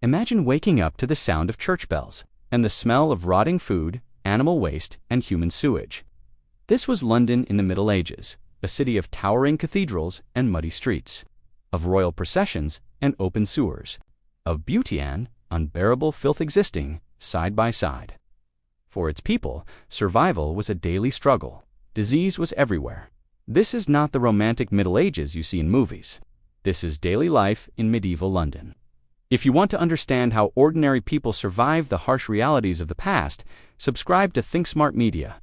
Imagine waking up to the sound of church bells and the smell of rotting food, animal waste, and human sewage. This was London in the Middle Ages, a city of towering cathedrals and muddy streets, of royal processions and open sewers, of beauty and unbearable filth existing side by side. For its people, survival was a daily struggle. Disease was everywhere. This is not the romantic Middle Ages you see in movies. This is daily life in medieval London. If you want to understand how ordinary people survived the harsh realities of the past, subscribe to Think Smart Media.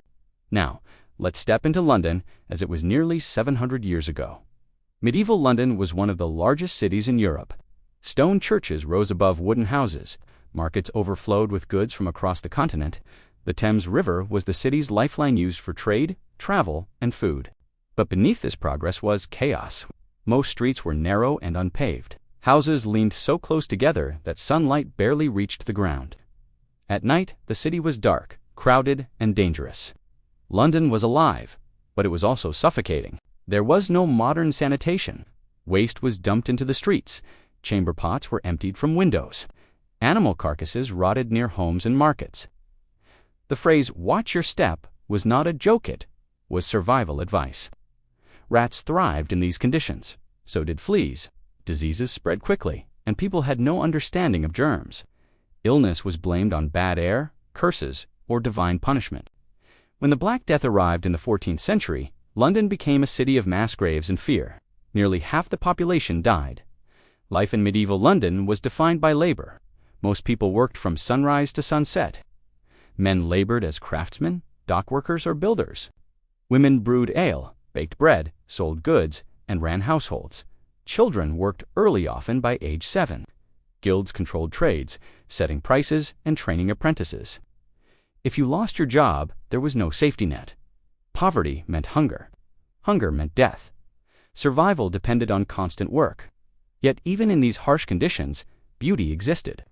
Now, let's step into London as it was nearly 700 years ago. Medieval London was one of the largest cities in Europe. Stone churches rose above wooden houses. Markets overflowed with goods from across the continent. The Thames River was the city's lifeline used for trade, travel, and food. But beneath this progress was chaos. Most streets were narrow and unpaved. Houses leaned so close together that sunlight barely reached the ground. At night, the city was dark, crowded, and dangerous. London was alive, but it was also suffocating. There was no modern sanitation. Waste was dumped into the streets. Chamber pots were emptied from windows. Animal carcasses rotted near homes and markets. The phrase, "watch your step," was not a joke, it was survival advice. Rats thrived in these conditions. So did fleas. Diseases spread quickly, and people had no understanding of germs. Illness was blamed on bad air, curses, or divine punishment. When the Black Death arrived in the 14th century, London became a city of mass graves and fear. Nearly half the population died. Life in medieval London was defined by labor. Most people worked from sunrise to sunset. Men labored as craftsmen, dock workers, or builders. Women brewed ale, baked bread, sold goods, and ran households. Children worked early, often by age 7. Guilds controlled trades, setting prices and training apprentices. If you lost your job, there was no safety net. Poverty meant hunger. Hunger meant death. Survival depended on constant work. Yet even in these harsh conditions, beauty existed.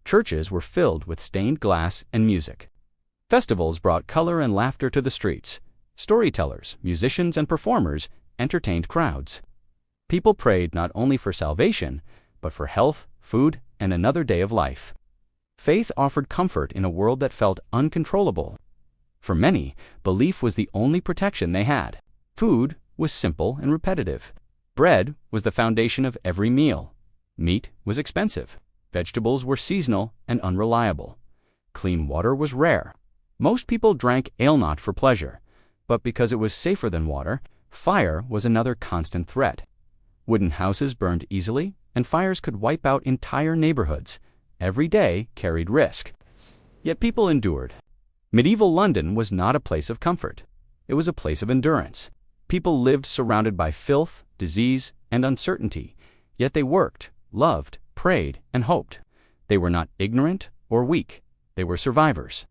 Churches were filled with stained glass and music. Festivals brought color and laughter to the streets. Storytellers, musicians, and performers entertained crowds. People prayed not only for salvation, but for health, food, and another day of life. Faith offered comfort in a world that felt uncontrollable. For many, belief was the only protection they had. Food was simple and repetitive. Bread was the foundation of every meal. Meat was expensive. Vegetables were seasonal and unreliable. Clean water was rare. Most people drank ale not for pleasure, but because it was safer than water. Fire was another constant threat. Wooden houses burned easily, and fires could wipe out entire neighborhoods. Every day carried risk. Yet people endured. Medieval London was not a place of comfort. It was a place of endurance. People lived surrounded by filth, disease, and uncertainty, yet they worked, loved, prayed, and hoped. They were not ignorant or weak. They were survivors.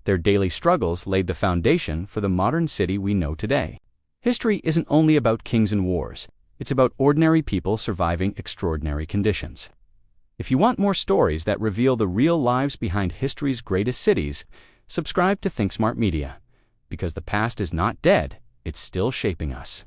Their daily struggles laid the foundation for the modern city we know today. History isn't only about kings and wars. It's about ordinary people surviving extraordinary conditions. If you want more stories that reveal the real lives behind history's greatest cities, subscribe to Think Smart Media. Because the past is not dead, it's still shaping us.